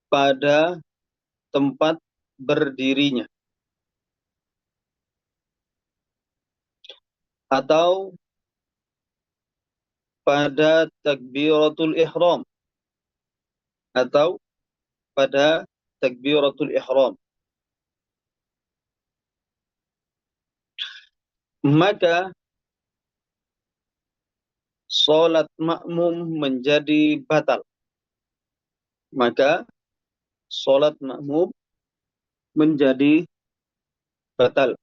pada tempat berdirinya, atau pada takbiratul ihram, atau pada takbiratul ihram, maka sholat makmum menjadi batal. Maka sholat makmum menjadi batal.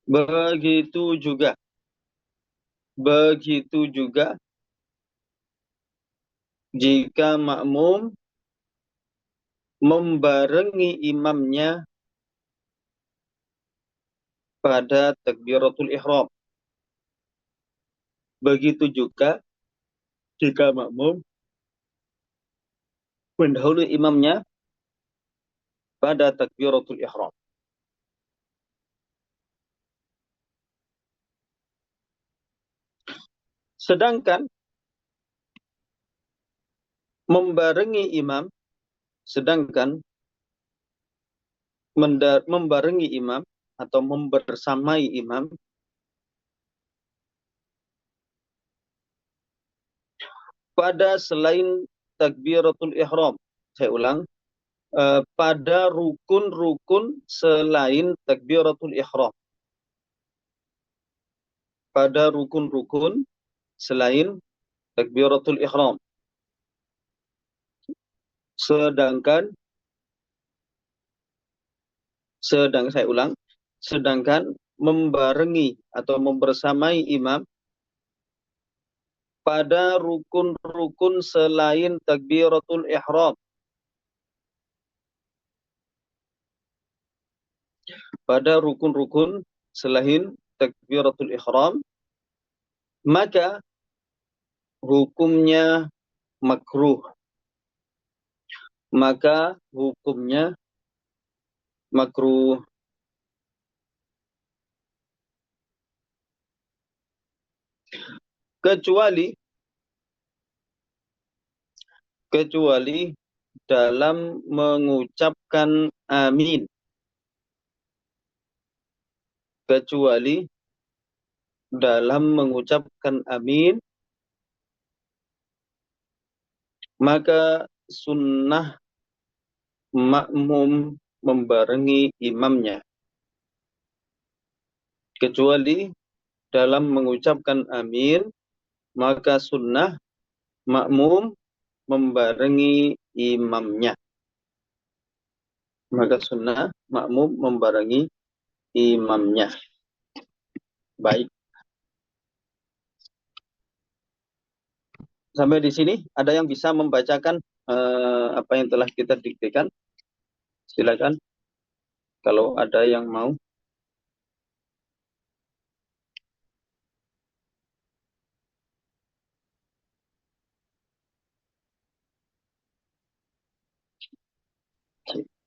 Begitu juga jika makmum membarengi imamnya pada takbiratul ihram. Begitu juga jika makmum mendahului imamnya pada takbiratul ihram. Sedangkan membarengi imam, membarengi imam atau membersamai imam pada selain takbiratul ihram. Saya ulang, pada rukun-rukun selain takbiratul ihram. Pada rukun-rukun selain takbiratul ihram. Sedangkan saya ulang, sedangkan membarengi atau membersamai imam pada rukun-rukun selain takbiratul ihram. Pada rukun-rukun selain takbiratul ihram, maka hukumnya makruh. Maka hukumnya makruh. Kecuali dalam mengucapkan amin. Kecuali dalam mengucapkan amin, maka sunnah makmum membarengi imamnya. Kecuali dalam mengucapkan amin, maka sunnah makmum membarengi imamnya. Maka sunnah makmum membarengi imamnya. Baik. Sampai di sini ada yang bisa membacakan apa yang telah kita diktikan? Silakan. Kalau ada yang mau.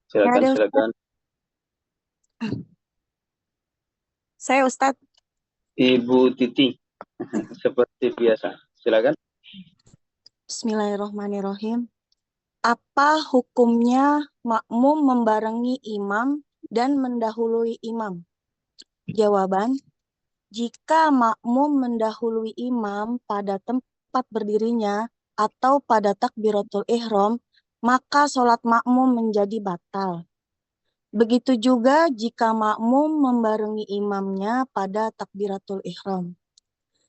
Silakan, Ya, silakan. Saya Ustadz. Ibu Titi, seperti biasa. Silakan. Bismillahirrahmanirrahim. Apa hukumnya makmum membarengi imam dan mendahului imam? Jawaban, jika makmum mendahului imam pada tempat berdirinya atau pada takbiratul ihram, maka sholat makmum menjadi batal. Begitu juga jika makmum membarengi imamnya pada takbiratul ihram.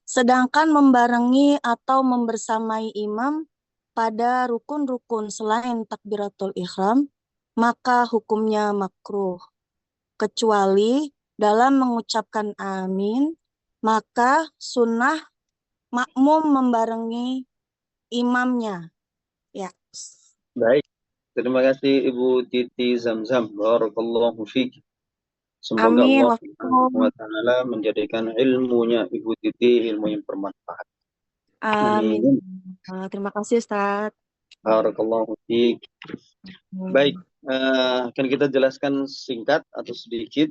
Sedangkan membarengi atau membersamai imam pada rukun-rukun selain takbiratul ihram, maka hukumnya makruh. Kecuali dalam mengucapkan amin, maka sunnah makmum membarengi imamnya. Ya. Baik. Terima kasih Ibu Titi Zamzam. Barakallahu fiik. Semoga Amin. Allah Subhanahu wa taala menjadikan ilmunya Ibu Titi ilmu yang bermanfaat. Amin. Amin. Terima kasih Ustaz. Barakallahu fiik. Baik, akan kita jelaskan singkat atau sedikit.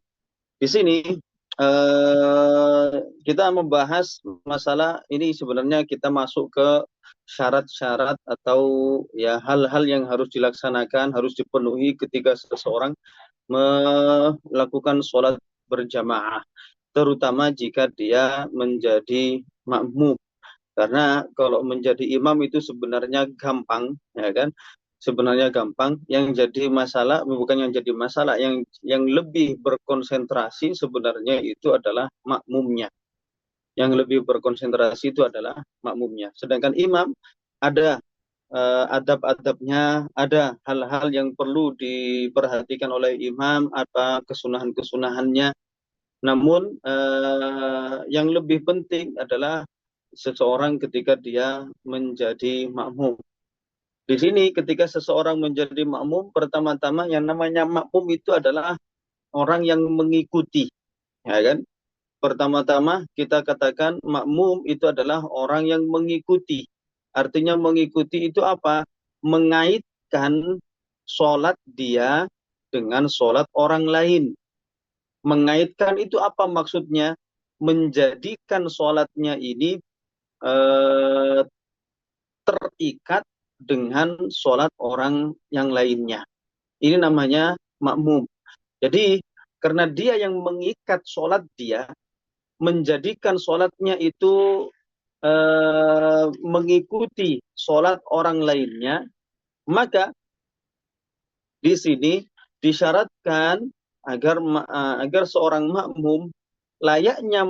Di sini kita membahas masalah ini, sebenarnya kita masuk ke syarat-syarat atau ya hal-hal yang harus dilaksanakan, harus dipenuhi ketika seseorang melakukan sholat berjamaah, terutama jika dia menjadi makmum. Karena kalau menjadi imam itu sebenarnya gampang, ya kan? Sebenarnya gampang. Yang jadi masalah bukan yang jadi masalah, yang lebih berkonsentrasi sebenarnya itu adalah makmumnya. Yang lebih berkonsentrasi itu adalah makmumnya. Sedangkan imam ada adab-adabnya, ada hal-hal yang perlu diperhatikan oleh imam, apa kesunahan-kesunahannya. Namun yang lebih penting adalah seseorang ketika dia menjadi makmum. Di sini ketika seseorang menjadi makmum, pertama-tama yang namanya makmum itu adalah orang yang mengikuti, ya kan? Pertama-tama kita katakan makmum itu adalah orang yang mengikuti. Artinya mengikuti itu apa? Mengaitkan sholat dia dengan sholat orang lain. Mengaitkan itu apa maksudnya? Menjadikan sholatnya ini terikat dengan sholat orang yang lainnya. Ini namanya makmum. Jadi karena dia yang mengikat sholat dia, menjadikan sholatnya itu mengikuti sholat orang lainnya, maka di sini disyaratkan agar seorang makmum, layaknya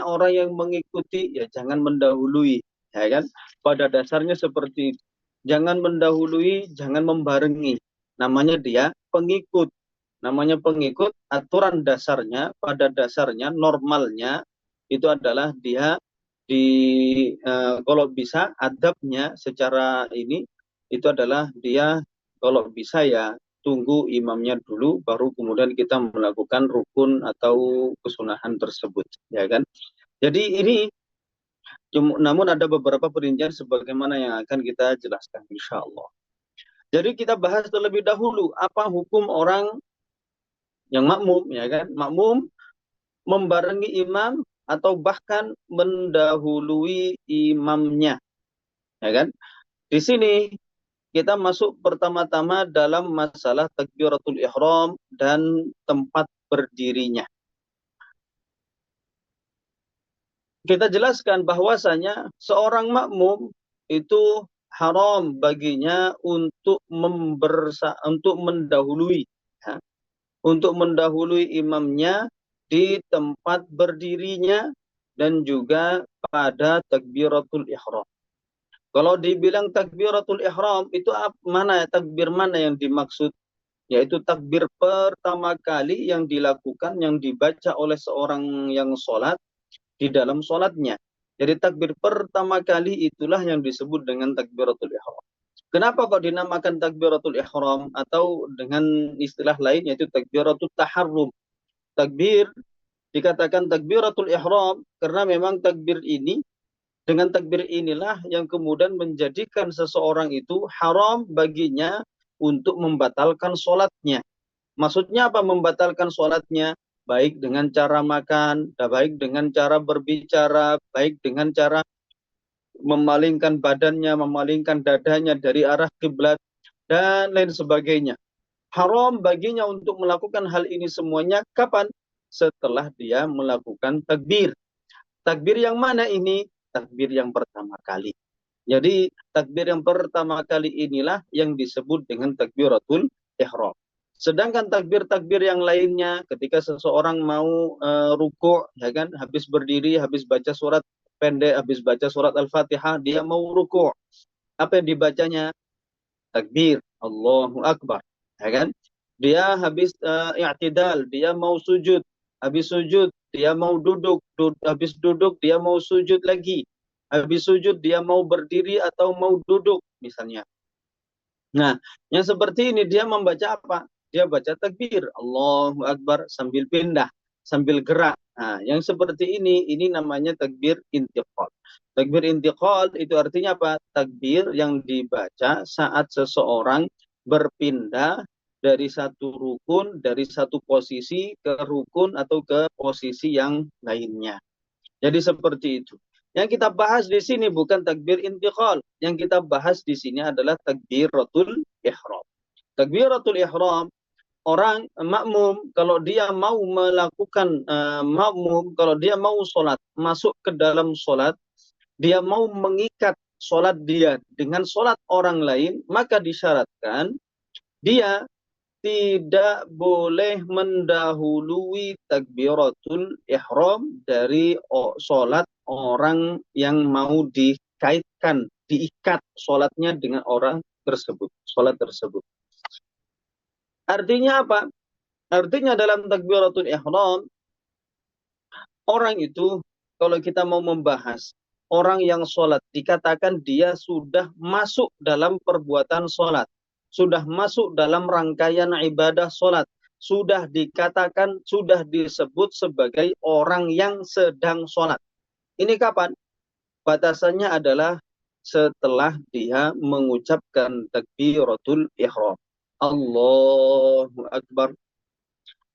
orang yang mengikuti, ya jangan mendahului, ya kan? Pada dasarnya seperti itu. Jangan mendahului, jangan membarengi. Namanya dia pengikut. Namanya pengikut, aturan dasarnya, pada dasarnya, normalnya, itu adalah dia kalau bisa adabnya secara ini, itu adalah dia kalau bisa ya tunggu imamnya dulu, baru kemudian kita melakukan rukun atau kesunahan tersebut, ya kan? Jadi ini namun ada beberapa perincian sebagaimana yang akan kita jelaskan insya Allah. Jadi kita bahas terlebih dahulu apa hukum orang yang makmum, ya kan? Makmum membarengi imam atau bahkan mendahului imamnya, ya kan? Di sini kita masuk pertama-tama dalam masalah takbiratul ihram dan tempat berdirinya. Kita jelaskan bahwasanya seorang makmum itu haram baginya untuk mendahului, ya, untuk mendahului imamnya di tempat berdirinya dan juga pada takbiratul ihram. Kalau dibilang takbiratul ihram itu takbir mana yang dimaksud? Yaitu takbir pertama kali yang dilakukan, yang dibaca oleh seorang yang sholat di dalam sholatnya. Jadi takbir pertama kali itulah yang disebut dengan takbiratul ihram. Kenapa kok dinamakan takbiratul ihram atau dengan istilah lain yaitu takbiratul taharrum? Takbir dikatakan takbiratul ihram karena memang dengan takbir inilah yang kemudian menjadikan seseorang itu haram baginya untuk membatalkan sholatnya. Maksudnya apa membatalkan sholatnya? Baik dengan cara makan, baik dengan cara berbicara, baik dengan cara memalingkan badannya, memalingkan dadanya dari arah kiblat, dan lain sebagainya. Haram baginya untuk melakukan hal ini semuanya kapan? Setelah dia melakukan takbir. Takbir yang mana ini? Takbir yang pertama kali. Jadi takbir yang pertama kali inilah yang disebut dengan takbiratul ihram. Sedangkan takbir-takbir yang lainnya ketika seseorang mau ruku', ya kan, habis berdiri, habis baca surat pendek, habis baca surat Al-Fatihah, dia mau ruku'. Apa yang dibacanya? Takbir, Allahu Akbar, ya kan? Dia habis i'tidal, dia mau sujud. Habis sujud, dia mau duduk. Habis duduk, dia mau sujud lagi. Habis sujud, dia mau berdiri atau mau duduk, misalnya. Nah, yang seperti ini dia membaca apa? Dia baca takbir, Allahu Akbar, sambil pindah, sambil gerak. Nah, yang seperti ini namanya takbir intiqal. Takbir intiqal itu artinya apa? Takbir yang dibaca saat seseorang berpindah dari satu rukun, dari satu posisi ke rukun atau ke posisi yang lainnya. Jadi seperti itu. Yang kita bahas di sini bukan takbir intiqal. Yang kita bahas di sini adalah takbiratul ihram. Takbiratul ihram, orang makmum kalau dia mau melakukan kalau dia mau sholat, masuk ke dalam sholat, dia mau mengikat sholat dia dengan sholat orang lain, maka disyaratkan dia tidak boleh mendahului takbiratul ihram dari sholat orang yang mau dikaitkan, diikat sholatnya dengan orang tersebut, sholat tersebut. Artinya apa? Artinya dalam takbiratul ihram, orang itu kalau kita mau membahas orang yang sholat, dikatakan dia sudah masuk dalam perbuatan sholat, sudah masuk dalam rangkaian ibadah sholat, sudah dikatakan, sudah disebut sebagai orang yang sedang sholat. Ini kapan? Batasannya adalah setelah dia mengucapkan takbiratul ihram. Allahu Akbar.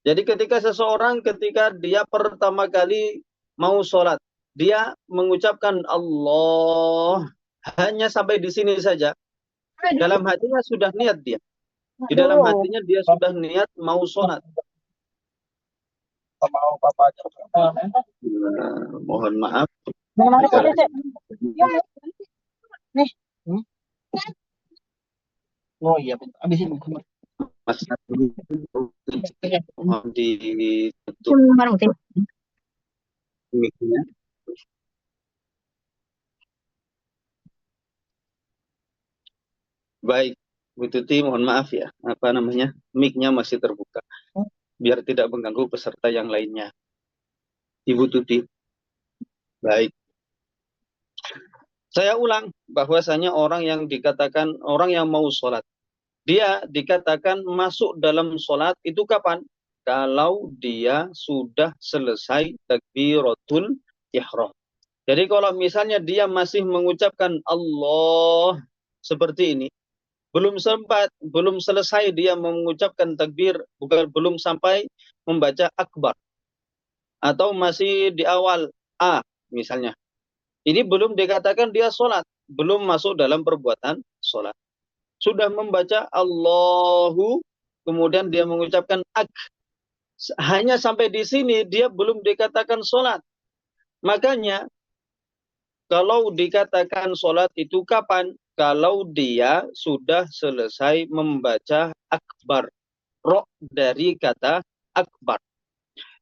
Jadi ketika seseorang, ketika dia pertama kali mau sholat, dia mengucapkan Allah, hanya sampai di sini saja. Dalam hatinya sudah niat dia. Di dalam hatinya dia sudah niat mau sholat. Mohon maaf. Oh iya, habis ini. Mas mohon ditutup mic-nya. Baik, Bu Tuti, mohon maaf ya, mic-nya masih terbuka, biar tidak mengganggu peserta yang lainnya. Ibu Tuti. Baik. Saya ulang, bahwasanya orang yang dikatakan, orang yang mau sholat, dia dikatakan masuk dalam sholat itu kapan? Kalau dia sudah selesai takbiratul ihram. Jadi kalau misalnya dia masih mengucapkan Allah seperti ini, belum selesai dia mengucapkan takbir, belum sampai membaca akbar, atau masih di awal A misalnya, ini belum dikatakan dia sholat, belum masuk dalam perbuatan sholat. Sudah membaca Allahu, kemudian dia mengucapkan ak, hanya sampai di sini dia belum dikatakan sholat. Makanya kalau dikatakan sholat itu kapan? Kalau dia sudah selesai membaca akbar, ro dari kata akbar.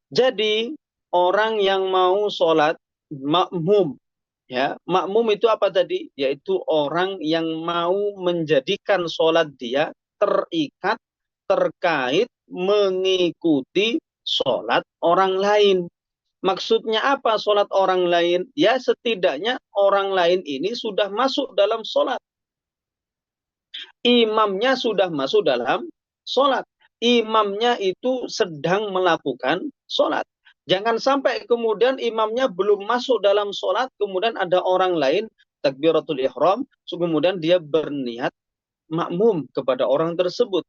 Jadi orang yang mau sholat makmum, ya, makmum itu apa tadi? Yaitu orang yang mau menjadikan sholat dia terikat, terkait, mengikuti sholat orang lain. Maksudnya apa sholat orang lain? Ya setidaknya orang lain ini sudah masuk dalam sholat. Imamnya sudah masuk dalam sholat. Imamnya itu sedang melakukan sholat. Jangan sampai kemudian imamnya belum masuk dalam sholat, kemudian ada orang lain, takbiratul ihram, kemudian dia berniat makmum kepada orang tersebut.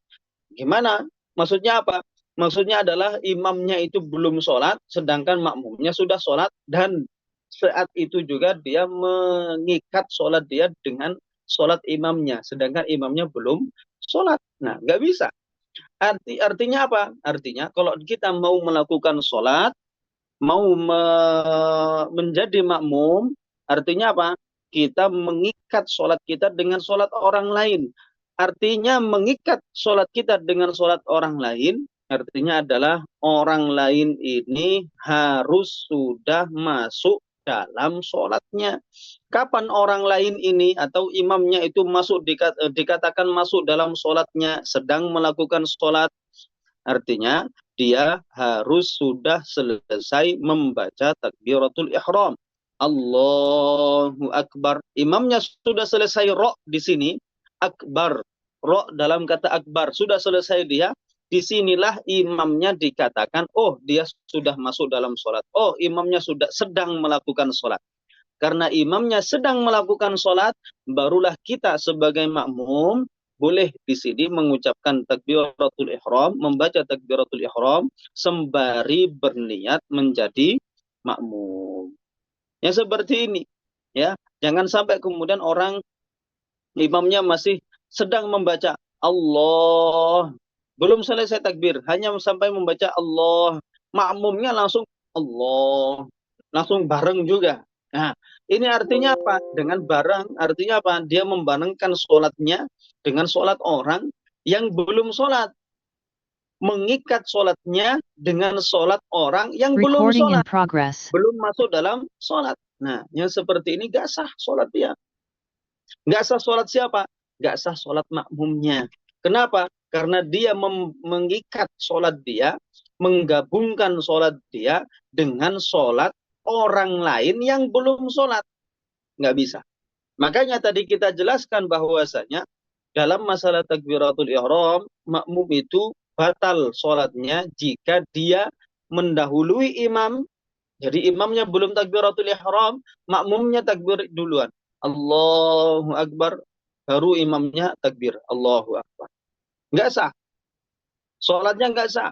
Gimana? Maksudnya apa? Maksudnya adalah imamnya itu belum sholat, sedangkan makmumnya sudah sholat, dan saat itu juga dia mengikat sholat dia dengan sholat imamnya, sedangkan imamnya belum sholat. Nah, nggak bisa. Artinya apa? Artinya kalau kita mau melakukan sholat, mau menjadi makmum, artinya apa? Kita mengikat sholat kita dengan sholat orang lain. Artinya mengikat sholat kita dengan sholat orang lain, artinya adalah orang lain ini harus sudah masuk dalam sholatnya. Kapan orang lain ini atau imamnya itu dikatakan masuk dalam sholatnya, sedang melakukan sholat, artinya dia harus sudah selesai membaca takbiratul ihram. Allahu Akbar. Imamnya sudah selesai ro di sini, akbar. Ro dalam kata akbar sudah selesai dia. Disinilah imamnya dikatakan, oh dia sudah masuk dalam sholat. Oh imamnya sudah sedang melakukan sholat. Karena imamnya sedang melakukan sholat, barulah kita sebagai makmum boleh di sini mengucapkan takbiratul ihram, membaca takbiratul ihram sembari berniat menjadi makmum. Yang seperti ini. Ya, jangan sampai kemudian imamnya masih sedang membaca Allah, belum selesai takbir, hanya sampai membaca Allah, makmumnya langsung Allah, langsung bareng juga. Nah, ini artinya apa? Dengan bareng, artinya apa? Dia membarengkan sholatnya dengan sholat orang yang belum sholat. Mengikat sholatnya dengan sholat orang yang belum Recording in sholat. progress. Belum masuk dalam sholat. Nah, yang seperti ini gak sah sholat dia. Gak sah sholat siapa? Gak sah sholat makmumnya. Kenapa? Karena dia mengikat sholat dia, menggabungkan sholat dia dengan sholat orang lain yang belum sholat. Nggak bisa. Makanya tadi kita jelaskan bahwasanya dalam masalah takbiratul ihram, makmum itu batal sholatnya jika dia mendahului imam. Jadi imamnya belum takbiratul ihram, makmumnya takbir duluan. Allahu Akbar, baru imamnya takbir. Allahu Akbar. Nggak sah. Sholatnya nggak sah.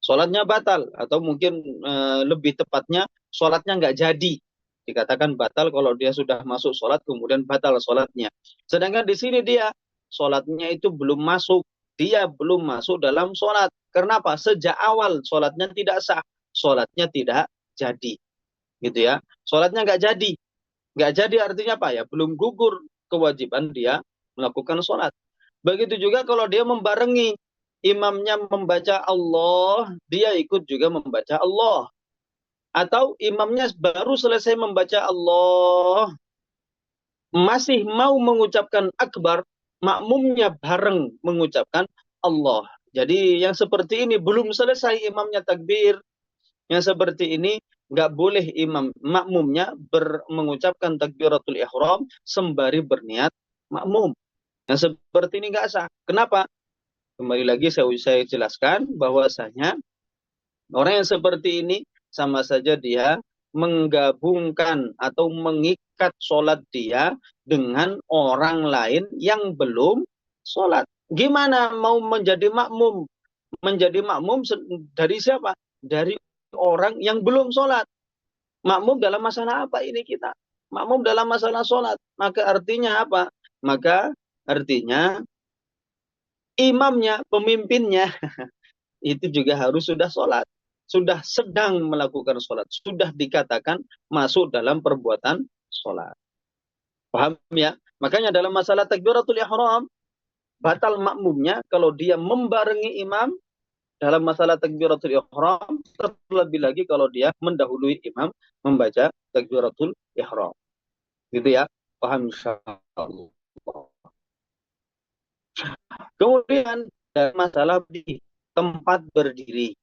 Sholatnya batal. Atau mungkin lebih tepatnya, sholatnya nggak jadi. Dikatakan batal kalau dia sudah masuk sholat, kemudian batal sholatnya. Sedangkan di sini dia, sholatnya itu belum masuk. Dia belum masuk dalam sholat. Kenapa? Sejak awal sholatnya tidak sah. Sholatnya tidak jadi. Gitu ya. Sholatnya nggak jadi. Nggak jadi artinya apa ya? Belum gugur kewajiban dia melakukan sholat. Begitu juga kalau dia membarengi. Imamnya membaca Allah, dia ikut juga membaca Allah. Atau imamnya baru selesai membaca Allah, masih mau mengucapkan akbar, makmumnya bareng mengucapkan Allah. Jadi yang seperti ini belum selesai imamnya takbir. Yang seperti ini nggak boleh makmumnya mengucapkan takbiratul ihram sembari berniat makmum. Yang seperti ini nggak sah. Kenapa? Kembali lagi saya jelaskan bahwasanya orang yang seperti ini sama saja dia menggabungkan atau mengikat sholat dia dengan orang lain yang belum sholat. Gimana mau menjadi makmum? Menjadi makmum dari siapa? Dari orang yang belum sholat. Makmum dalam masalah apa ini kita? Makmum dalam masalah sholat. Maka artinya apa? Maka artinya imamnya, pemimpinnya, itu juga harus sudah sholat. Sudah sedang melakukan sholat. Sudah dikatakan masuk dalam perbuatan sholat. Paham ya? Makanya dalam masalah takbiratul ihram, batal makmumnya kalau dia membarengi imam dalam masalah takbiratul ihram, terlebih lagi kalau dia mendahului imam membaca takbiratul ihram. Gitu ya. Paham insyaallah. Kemudian dalam masalah di tempat berdiri.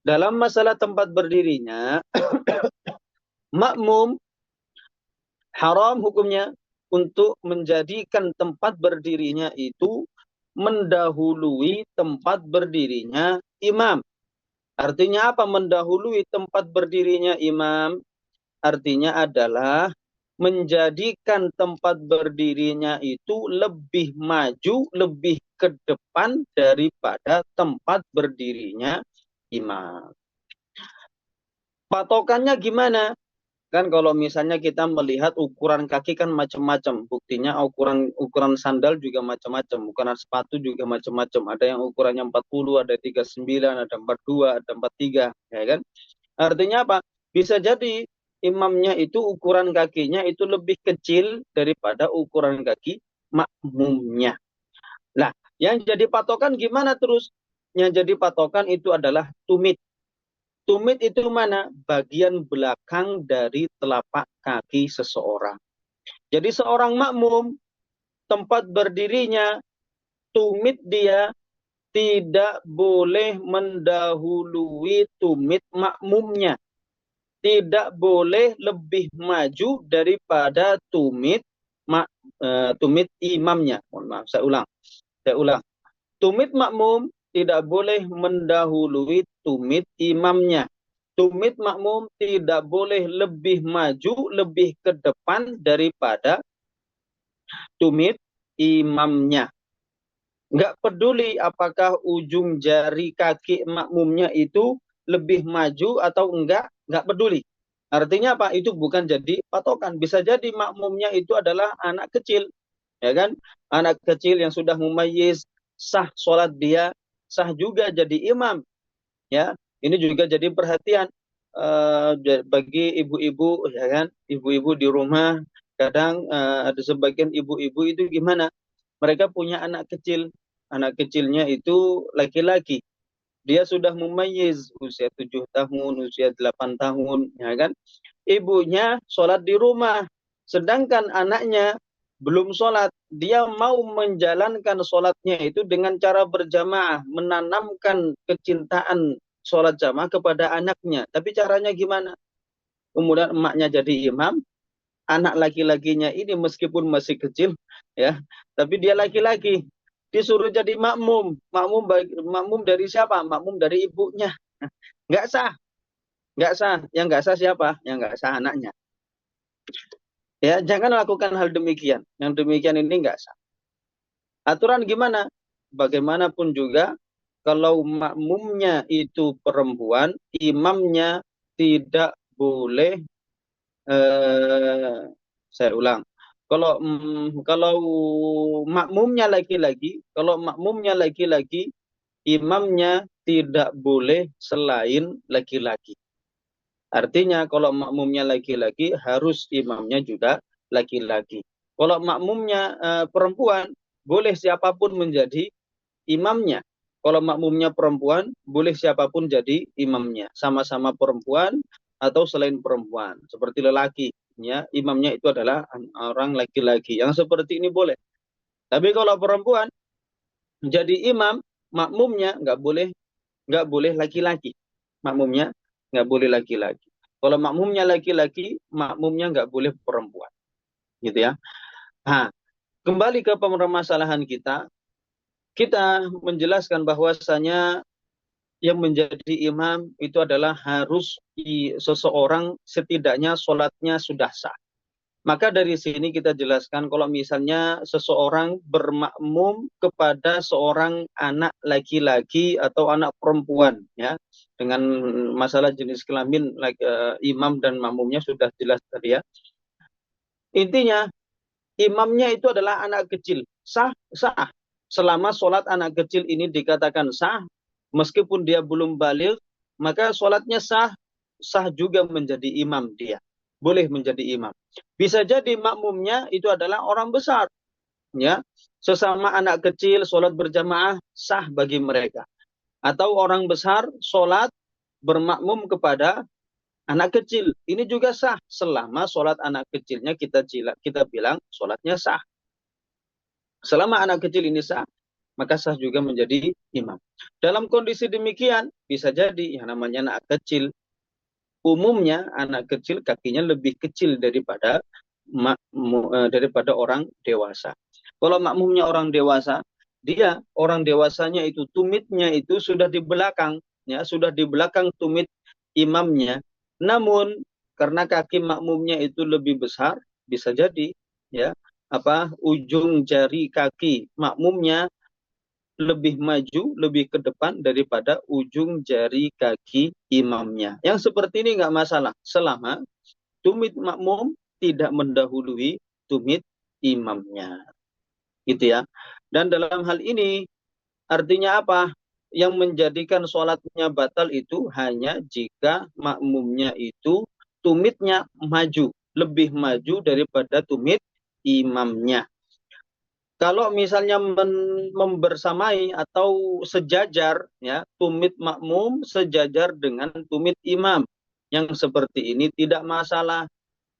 Dalam masalah tempat berdirinya, makmum haram hukumnya untuk menjadikan tempat berdirinya itu mendahului tempat berdirinya imam. Artinya apa mendahului tempat berdirinya imam? Artinya adalah menjadikan tempat berdirinya itu lebih maju, lebih ke depan daripada tempat berdirinya imam. Patokannya gimana? Kan kalau misalnya kita melihat ukuran kaki kan macam-macam. Buktinya ukuran sandal juga macam-macam. Ukuran sepatu juga macam-macam. Ada yang ukurannya 40, ada 39, ada 42, ada 43. Ya kan? Artinya apa? Bisa jadi imamnya itu ukuran kakinya itu lebih kecil daripada ukuran kaki makmumnya. Nah, yang jadi patokan gimana terus? Yang jadi patokan itu adalah tumit. Tumit itu mana? Bagian belakang dari telapak kaki seseorang. Jadi seorang makmum, tempat berdirinya, tumit dia tidak boleh mendahului tumit makmumnya. Tidak boleh lebih maju daripada tumit imamnya. Mohon maaf, saya ulang. Tumit makmum tidak boleh mendahului tumit imamnya. Tumit makmum tidak boleh lebih maju, lebih ke depan daripada tumit imamnya. Nggak peduli apakah ujung jari kaki makmumnya itu lebih maju atau enggak peduli. Artinya apa? Itu bukan jadi patokan. Bisa jadi makmumnya itu adalah anak kecil, ya kan? Anak kecil yang sudah mumayyiz, sah sholat dia, sah juga jadi imam, ya. Ini juga jadi perhatian bagi ibu-ibu, ya kan? Ibu-ibu di rumah kadang ada sebagian ibu-ibu itu gimana? Mereka punya anak kecil, anak kecilnya itu laki-laki. Dia sudah mumayyiz usia 7 tahun, usia 8 tahun, ya kan? Ibunya sholat di rumah, sedangkan anaknya belum sholat. Dia mau menjalankan sholatnya itu dengan cara berjamaah, menanamkan kecintaan sholat jamaah kepada anaknya. Tapi caranya gimana? Kemudian emaknya jadi imam, anak laki-lakinya ini meskipun masih kecil, ya, tapi dia laki-laki, disuruh jadi makmum. Makmum dari siapa? Makmum dari ibunya. Nggak sah, nggak sah. Yang nggak sah siapa? Yang nggak sah anaknya. Ya, jangan lakukan hal demikian. Yang demikian ini nggak sah. Aturan gimana? Bagaimanapun juga, kalau makmumnya itu perempuan, imamnya tidak boleh, saya ulang. Kalau makmumnya laki-laki, imamnya tidak boleh selain laki-laki. Artinya kalau makmumnya laki-laki, harus imamnya juga laki-laki. Kalau makmumnya perempuan, boleh siapapun menjadi imamnya. Kalau makmumnya perempuan, boleh siapapun jadi imamnya. Sama-sama perempuan atau selain perempuan. Seperti lelaki, ya, imamnya itu adalah orang laki-laki. Yang seperti ini boleh. Tapi kalau perempuan jadi imam, makmumnya nggak boleh laki-laki. Makmumnya nggak boleh laki-laki. Kalau makmumnya laki-laki, makmumnya nggak boleh perempuan, gitu ya. Nah, kembali ke permasalahan kita, kita menjelaskan bahwasanya yang menjadi imam itu adalah harus seseorang setidaknya sholatnya sudah sah. Maka dari sini kita jelaskan kalau misalnya seseorang bermakmum kepada seorang anak laki-laki atau anak perempuan, ya, dengan masalah jenis kelamin, imam dan makmumnya sudah jelas tadi, ya. Intinya imamnya itu adalah anak kecil, sah, sah. Selama sholat anak kecil ini dikatakan sah, meskipun dia belum balik, maka sholatnya sah, sah juga menjadi imam dia. Boleh menjadi imam. Bisa jadi makmumnya itu adalah orang besar, ya. Sesama anak kecil sholat berjamaah sah bagi mereka. Atau orang besar sholat bermakmum kepada anak kecil. Ini juga sah selama sholat anak kecilnya kita bilang sholatnya sah. Selama anak kecil ini sah, maka sah juga menjadi imam. Dalam kondisi demikian, bisa jadi yang namanya anak kecil, umumnya anak kecil kakinya lebih kecil daripada orang dewasa. Kalau makmumnya orang dewasa, dia orang dewasanya itu tumitnya itu sudah di belakang, ya, sudah di belakang tumit imamnya. Namun karena kaki makmumnya itu lebih besar, bisa jadi, ya, ujung jari kaki makmumnya lebih maju, lebih ke depan daripada ujung jari kaki imamnya. Yang seperti ini nggak masalah, selama tumit makmum tidak mendahului tumit imamnya. Gitu ya. Dan dalam hal ini, artinya apa? Yang menjadikan sholatnya batal itu hanya jika makmumnya itu tumitnya maju, lebih maju daripada tumit imamnya. Kalau misalnya membersamai atau sejajar, ya, tumit makmum sejajar dengan tumit imam, yang seperti ini tidak masalah.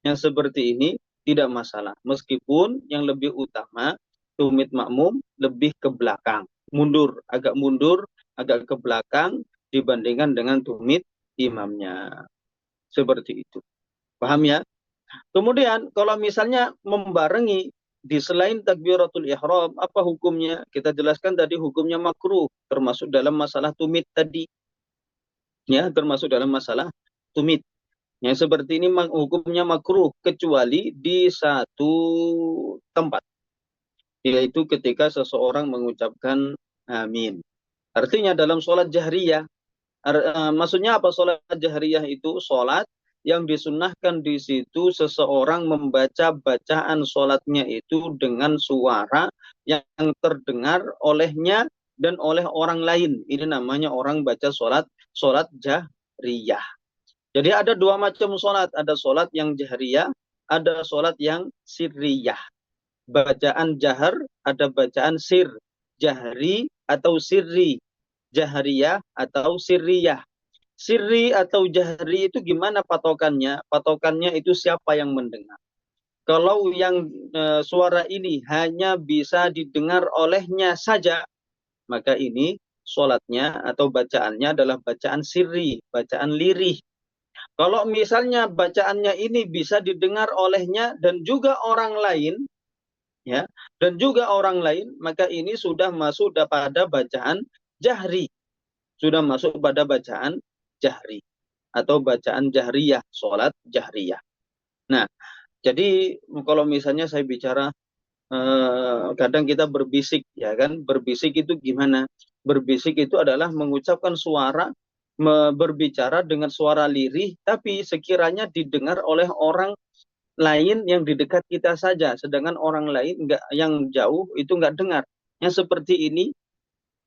Yang seperti ini tidak masalah. Meskipun yang lebih utama tumit makmum lebih ke belakang, mundur, agak ke belakang dibandingkan dengan tumit imamnya. Seperti itu. Paham ya? Kemudian kalau misalnya membarengi di selain takbiratul ihram, apa hukumnya? Kita jelaskan tadi hukumnya makruh, termasuk dalam masalah tumit tadi. Ya, termasuk dalam masalah tumit. Yang seperti ini hukumnya makruh kecuali di satu tempat, yaitu ketika seseorang mengucapkan amin. Artinya dalam sholat jahriyah, maksudnya apa sholat jahriyah itu? Sholat yang disunnahkan di situ seseorang membaca bacaan sholatnya itu dengan suara yang terdengar olehnya dan oleh orang lain. Ini namanya orang baca sholat jahriyah. Jadi ada dua macam sholat. Ada sholat yang jahriyah, ada sholat yang sirriyah. Bacaan jahar, ada bacaan sir. Jahri atau sirri. Jahriyah atau sirriyah. Sirri atau jahri itu gimana patokannya? Patokannya itu siapa yang mendengar. Kalau yang suara ini hanya bisa didengar olehnya saja, maka ini sholatnya atau bacaannya adalah bacaan sirri, bacaan lirih. Kalau misalnya bacaannya ini bisa didengar olehnya dan juga orang lain, ya, dan juga orang lain, maka ini sudah masuk pada bacaan jahri, sudah masuk pada bacaan jahri atau bacaan jahriyah, sholat jahriyah. Nah, jadi kalau misalnya saya bicara, kadang kita berbisik, ya kan? Berbisik itu gimana? Berbisik itu adalah mengucapkan suara, berbicara dengan suara lirih, tapi sekiranya didengar oleh orang lain yang di dekat kita saja, sedangkan orang lain yang jauh itu nggak dengar. Yang seperti ini,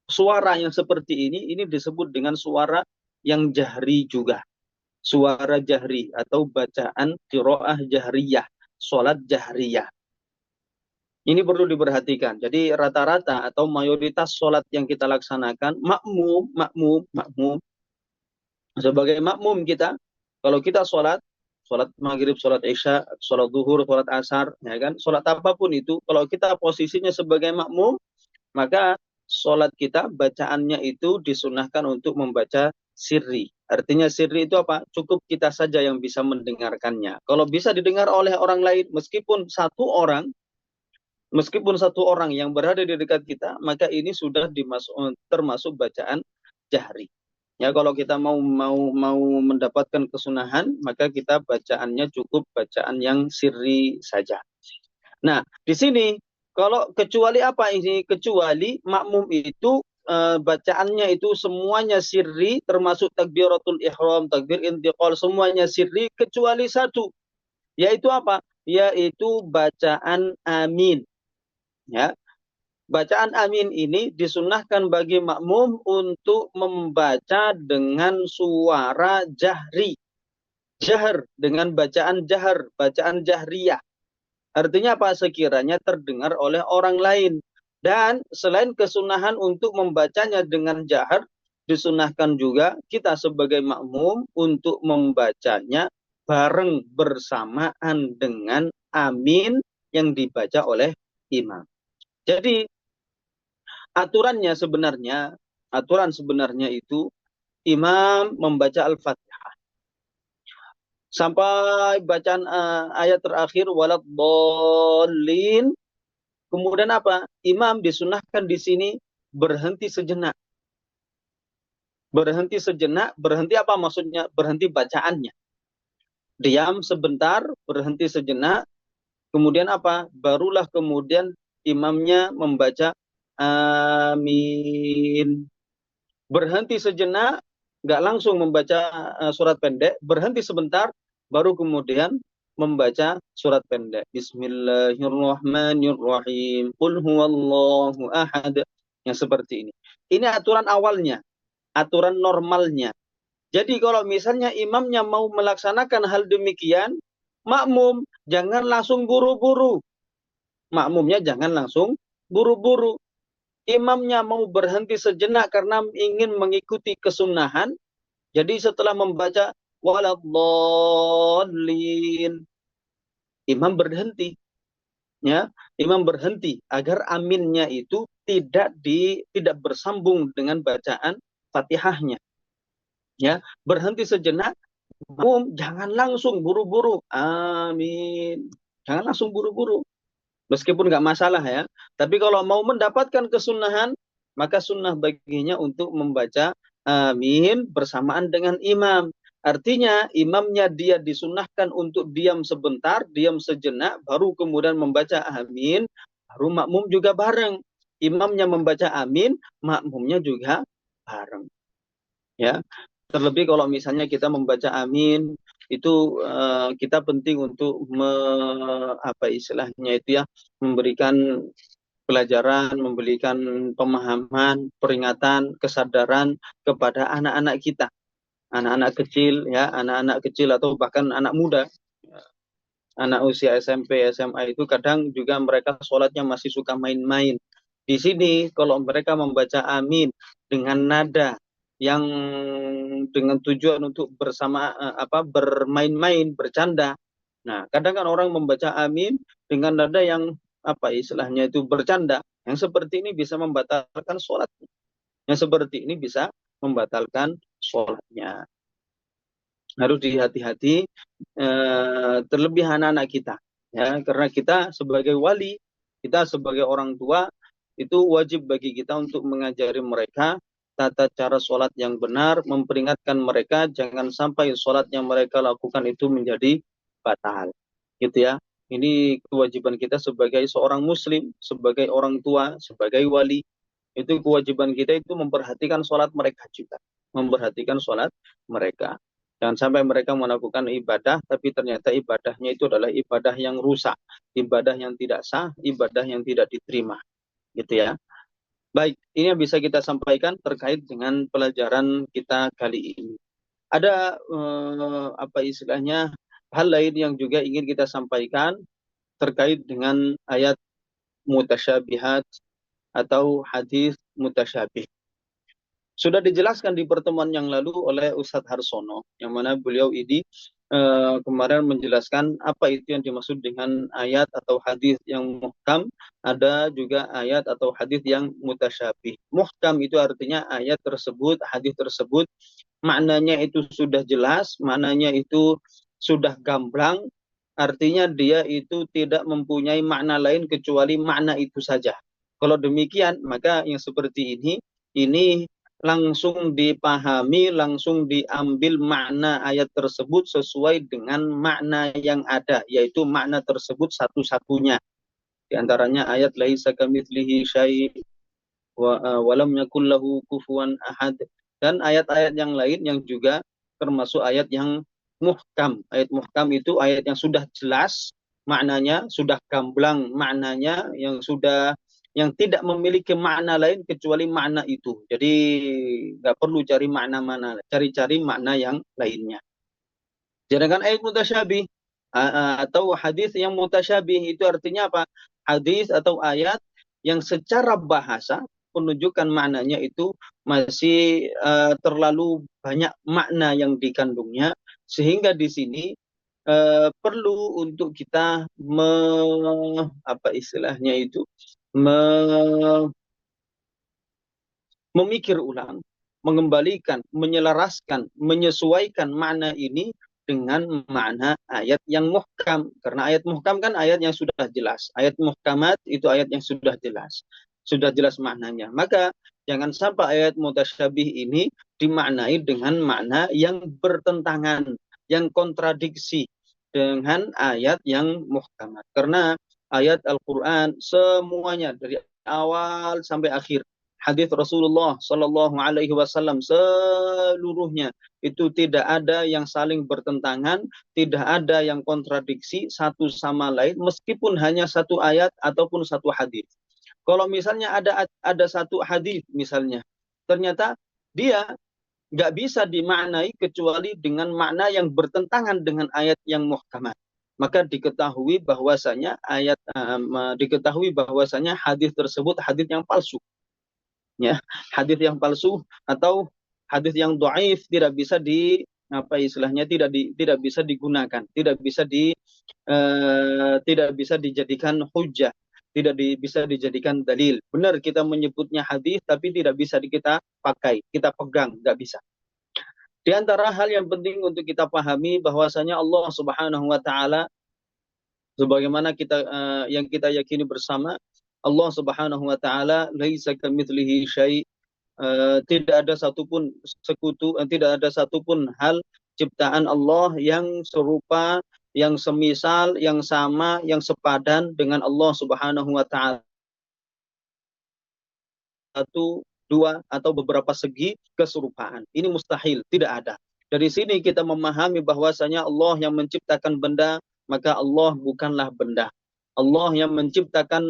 suara yang seperti ini disebut dengan suara yang jahri juga. Suara jahri atau bacaan qiraah jahriyah, sholat jahriyah. Ini perlu diperhatikan. Jadi rata-rata atau mayoritas sholat yang kita laksanakan, makmum. Sebagai makmum kita, kalau kita sholat maghrib, sholat isya, sholat zuhur, sholat asar, ya kan, sholat apapun itu, kalau kita posisinya sebagai makmum, maka sholat kita, bacaannya itu disunahkan untuk membaca sirri. Artinya sirri itu apa? Cukup kita saja yang bisa mendengarkannya. Kalau bisa didengar oleh orang lain, meskipun satu orang yang berada di dekat kita, maka ini sudah termasuk bacaan jahri. Ya, kalau kita mau mendapatkan kesunahan, maka kita bacaannya cukup bacaan yang sirri saja. Nah, di sini kalau kecuali apa ini? Kecuali makmum itu bacaannya itu semuanya sirri, termasuk takbiratul ihram, takbir intiqal, semuanya sirri kecuali satu. Yaitu apa? Yaitu bacaan amin. Ya. Bacaan amin ini disunahkan bagi makmum untuk membaca dengan suara jahri. Jahar, dengan bacaan jahar, bacaan jahriyah. Artinya apa? Sekiranya terdengar oleh orang lain. Dan selain kesunahan untuk membacanya dengan jahar, disunahkan juga kita sebagai makmum untuk membacanya bareng bersamaan dengan amin yang dibaca oleh imam. Jadi aturan sebenarnya itu imam membaca Al-Fatihah sampai bacaan ayat terakhir waladhdallin. Kemudian apa? Imam disunahkan di sini berhenti sejenak. Berhenti sejenak, berhenti apa maksudnya? Berhenti bacaannya. Diam sebentar, berhenti sejenak. Kemudian apa? Barulah kemudian imamnya membaca amin. Berhenti sejenak, nggak langsung membaca surat pendek, berhenti sebentar, baru kemudian membaca surat pendek. Bismillahirrahmanirrahim. Qul huwallahu ahad. Yang seperti ini. Ini aturan awalnya, aturan normalnya. Jadi kalau misalnya imamnya mau melaksanakan hal demikian, makmum jangan langsung buru-buru. Makmumnya jangan langsung buru-buru. Imamnya mau berhenti sejenak karena ingin mengikuti kesunahan. Jadi setelah membaca waladhdallin, imam berhenti. Ya, imam berhenti agar aminnya itu tidak bersambung dengan bacaan Fatihahnya. Ya, berhenti sejenak, makmum jangan langsung buru-buru. Amin. Jangan langsung buru-buru. Meskipun nggak masalah ya. Tapi kalau mau mendapatkan kesunahan, maka sunnah baginya untuk membaca amin bersamaan dengan imam. Artinya imamnya dia disunahkan untuk diam sebentar, diam sejenak, baru kemudian membaca amin, baru makmum juga bareng. Imamnya membaca amin, makmumnya juga bareng. Ya. Terlebih kalau misalnya kita membaca amin itu kita penting untuk memberikan pelajaran, memberikan pemahaman, peringatan, kesadaran kepada anak-anak kita, anak-anak kecil ya, anak-anak kecil atau bahkan anak muda, anak usia SMP, SMA itu kadang juga mereka sholatnya masih suka main-main. Di sini kalau mereka membaca amin dengan nada yang dengan tujuan untuk bermain-main, bercanda. Nah, kadang kan orang membaca amin dengan nada yang itu bercanda. Yang seperti ini bisa membatalkan sholat. Yang seperti ini bisa membatalkan sholatnya. Harus dihati-hati, terlebih anak-anak kita, ya, karena kita sebagai wali, kita sebagai orang tua, itu wajib bagi kita untuk mengajari mereka tata cara sholat yang benar, memperingatkan mereka jangan sampai sholat yang mereka lakukan itu menjadi batal, gitu ya. Ini kewajiban kita sebagai seorang muslim, sebagai orang tua, sebagai wali. Itu kewajiban kita itu memperhatikan sholat mereka juga, memperhatikan sholat mereka. Jangan sampai mereka melakukan ibadah, tapi ternyata ibadahnya itu adalah ibadah yang rusak, ibadah yang tidak sah, ibadah yang tidak diterima, gitu ya. Baik, ini yang bisa kita sampaikan terkait dengan pelajaran kita kali ini. Ada hal lain yang juga ingin kita sampaikan terkait dengan ayat mutasyabihat atau hadis mutasyabih. Sudah dijelaskan di pertemuan yang lalu oleh Ustadz Harsono, yang mana beliau ini kemarin menjelaskan apa itu yang dimaksud dengan ayat atau hadis yang muhkam, ada juga ayat atau hadis yang mutasyabih. Muhkam itu artinya ayat tersebut, hadis tersebut, maknanya itu sudah jelas, maknanya itu sudah gamblang, artinya dia itu tidak mempunyai makna lain kecuali makna itu saja. Kalau demikian, maka yang seperti ini langsung dipahami, langsung diambil makna ayat tersebut sesuai dengan makna yang ada, yaitu makna tersebut satu-satunya. Di antaranya ayat laisa kamitslihi syai' wa lam yakul lahu kufuwan ahad, dan ayat-ayat yang lain yang juga termasuk ayat yang muhkam. Ayat muhkam itu ayat yang sudah jelas maknanya, sudah gamblang maknanya, yang tidak memiliki makna lain kecuali makna itu. Jadi nggak perlu cari makna-mana, cari-cari makna yang lainnya. Sedangkan ayat mutasyabih atau hadis yang mutasyabih itu artinya apa? Hadis atau ayat yang secara bahasa menunjukkan maknanya itu masih terlalu banyak makna yang dikandungnya, sehingga di sini perlu untuk kita memikir ulang, mengembalikan, menyelaraskan, menyesuaikan makna ini dengan makna ayat yang muhkam. Karena ayat muhkam kan ayat yang sudah jelas. Ayat muhkamat itu ayat yang sudah jelas. Sudah jelas maknanya. Maka jangan sampai ayat mutasyabih ini dimaknai dengan makna yang bertentangan, yang kontradiksi dengan ayat yang muhkamat. Karena ayat Al-Quran semuanya dari awal sampai akhir, hadis Rasulullah Shallallahu Alaihi Wasallam seluruhnya itu tidak ada yang saling bertentangan, tidak ada yang kontradiksi satu sama lain, meskipun hanya satu ayat ataupun satu hadis. Kalau misalnya ada satu hadis misalnya, ternyata dia nggak bisa dimaknai kecuali dengan makna yang bertentangan dengan ayat yang muhkamat, maka diketahui bahwasanya hadis tersebut hadis yang palsu. Ya, hadis yang palsu atau hadis yang dhaif tidak bisa tidak bisa digunakan, tidak bisa dijadikan hujjah, bisa dijadikan dalil. Benar kita menyebutnya hadis tapi tidak bisa kita pakai, kita pegang, nggak bisa. Di antara hal yang penting untuk kita pahami bahwasanya Allah Subhanahu wa taala, sebagaimana yang kita yakini bersama, Allah Subhanahu wa taala laisa kamitslihi syai', tidak ada satupun tidak ada satupun hal ciptaan Allah yang serupa, yang semisal, yang sama, yang sepadan dengan Allah Subhanahu wa taala. Satu, dua, atau beberapa segi keserupaan. Ini mustahil, tidak ada. Dari sini kita memahami bahwasanya Allah yang menciptakan benda, maka Allah bukanlah benda. Allah yang menciptakan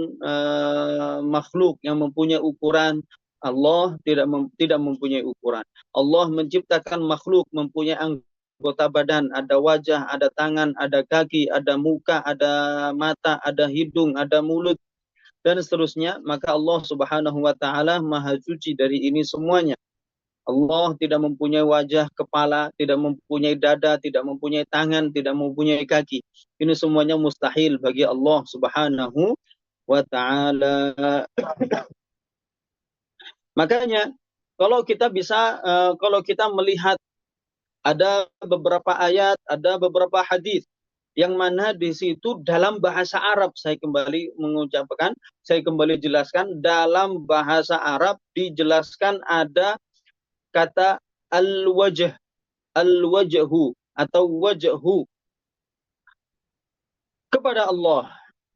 makhluk yang mempunyai ukuran, Allah tidak mempunyai ukuran. Allah menciptakan makhluk mempunyai anggota badan, ada wajah, ada tangan, ada kaki, ada muka, ada mata, ada hidung, ada mulut, dan seterusnya. Maka Allah Subhanahu wa taala Maha suci dari ini semuanya. Allah tidak mempunyai wajah, kepala, tidak mempunyai dada, tidak mempunyai tangan, tidak mempunyai kaki. Ini semuanya mustahil bagi Allah Subhanahu wa taala. Makanya kalau kita melihat ada beberapa ayat, ada beberapa hadis yang mana di situ dalam bahasa Arab, saya kembali jelaskan, dalam bahasa Arab dijelaskan ada kata al-wajh, al-wajhu atau wajhu kepada Allah.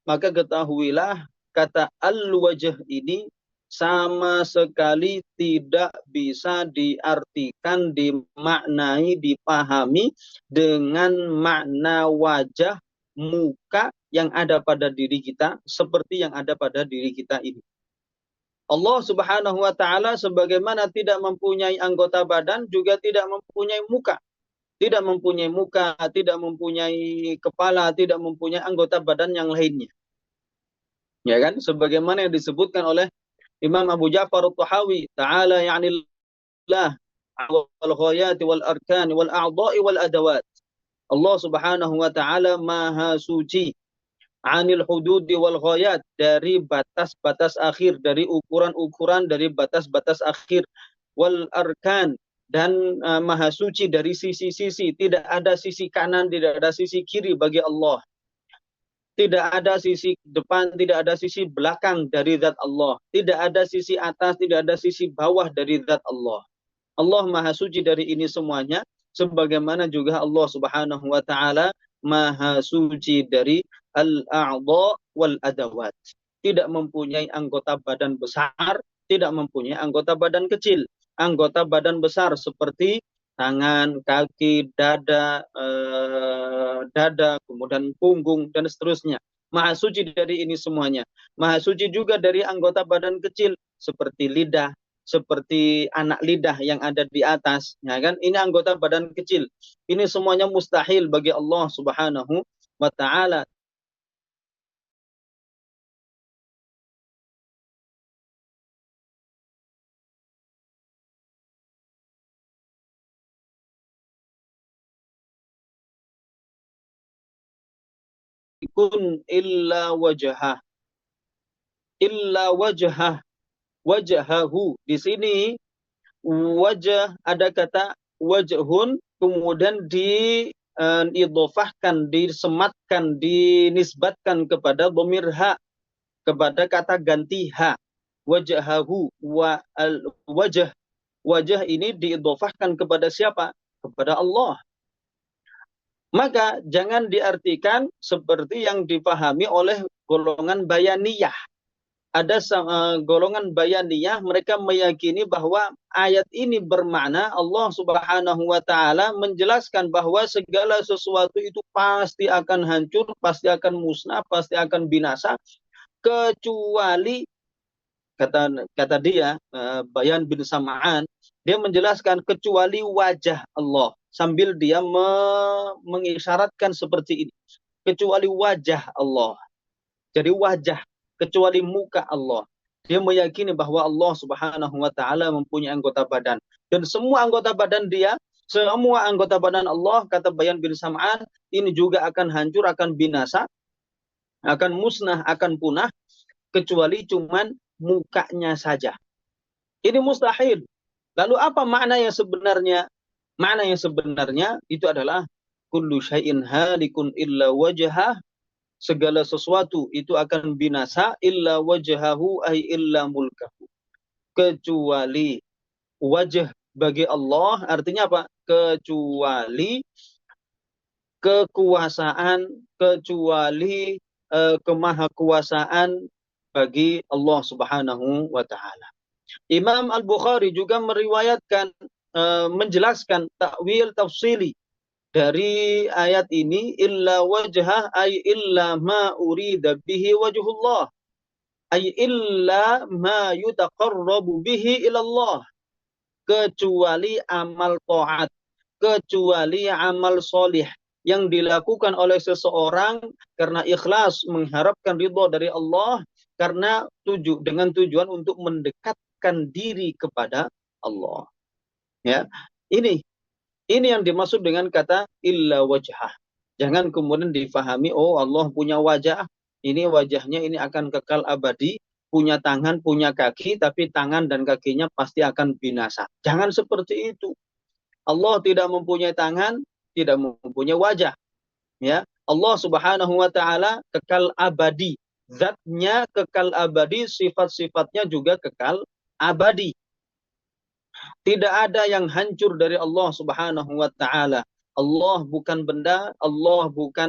Maka ketahuilah kata al-wajh ini sama sekali tidak bisa diartikan, dimaknai, dipahami dengan makna wajah, muka yang ada pada diri kita seperti yang ada pada diri kita ini. Allah Subhanahu wa taala sebagaimana tidak mempunyai anggota badan, juga tidak mempunyai muka. Tidak mempunyai muka, tidak mempunyai kepala, tidak mempunyai anggota badan yang lainnya. Ya kan? Sebagaimana yang disebutkan oleh Imam Abu Ja'far At-Tahawi, ta'ala ya'nillah wal ghayati wal arkan wal a'dha'i wal adawat. Allah Subhanahu wa taala Maha suci anil hududi wal ghayat, dari batas-batas akhir, dari ukuran-ukuran, dari batas-batas akhir, wal arkan, dan maha suci dari sisi-sisi. Tidak ada sisi kanan, tidak ada sisi kiri bagi Allah. Tidak ada sisi depan, tidak ada sisi belakang dari zat Allah. Tidak ada sisi atas, tidak ada sisi bawah dari zat Allah. Allah maha suci dari ini semuanya, sebagaimana juga Allah Subhanahu wa taala Maha suci dari al-a'dha wal adawat. Tidak mempunyai anggota badan besar, tidak mempunyai anggota badan kecil. Anggota badan besar seperti tangan, kaki, dada, kemudian punggung, dan seterusnya. Maha suci dari ini semuanya. Maha suci juga dari anggota badan kecil seperti lidah, seperti anak lidah yang ada di atas, ya kan? Ini anggota badan kecil. Ini semuanya mustahil bagi Allah Subhanahu wa taala. Kun illa wajhah. Illa wajhah. Wajhahu. Di sini wajah ada kata wajhun, kemudian diidhofahkan, disematkan, dinisbatkan kepada dhamir ha, kepada kata ganti ha. Wajhahu wa al wajh. Wajah ini diidhofahkan kepada siapa? Kepada Allah. Maka jangan diartikan seperti yang dipahami oleh golongan bayaniyah. Ada golongan bayaniyah, mereka meyakini bahwa ayat ini bermakna Allah Subhanahu wa taala menjelaskan bahwa segala sesuatu itu pasti akan hancur, pasti akan musnah, pasti akan binasa, kecuali kata dia, Bayan bin Sam'an, dia menjelaskan kecuali wajah Allah, sambil dia mengisyaratkan seperti ini, kecuali wajah Allah. Jadi wajah, kecuali muka Allah. Dia meyakini bahwa Allah Subhanahu wa taala mempunyai anggota badan, dan semua anggota badan Allah, kata Bayan bin Sam'an, ini juga akan hancur, akan binasa, akan musnah, akan punah, kecuali cuman mukanya saja. Ini mustahil. Lalu apa makna yang sebenarnya? Makna yang sebenarnya itu adalah kullu syai'in halikun illa wajhah, segala sesuatu itu akan binasa, illa wajhahu ay illa mulkahu, kecuali wajah bagi Allah. Artinya apa? Kecuali kekuasaan, kecuali kemahakuasaan bagi Allah Subhanahu wa taala. Imam Al-Bukhari juga meriwayatkan menjelaskan takwil tafsili dari ayat ini, illa wajhah ay illa ma urida bihi wajhullah ay illa ma yutaqarrabu bihi ilallah, kecuali amal taat, kecuali amal solih yang dilakukan oleh seseorang karena ikhlas mengharapkan ridho dari Allah, karena dengan tujuan untuk mendekatkan diri kepada Allah. Ya, ini yang dimaksud dengan kata illa wajhah. Jangan kemudian difahami, oh Allah punya wajah, ini wajahnya ini akan kekal abadi, punya tangan, punya kaki, tapi tangan dan kakinya pasti akan binasa. Jangan seperti itu. Allah tidak mempunyai tangan, tidak mempunyai wajah. Ya, Allah Subhanahu wa taala kekal abadi. Zatnya kekal abadi, sifat-sifatnya juga kekal abadi. Tidak ada yang hancur dari Allah Subhanahu wa taala. Allah bukan benda, Allah bukan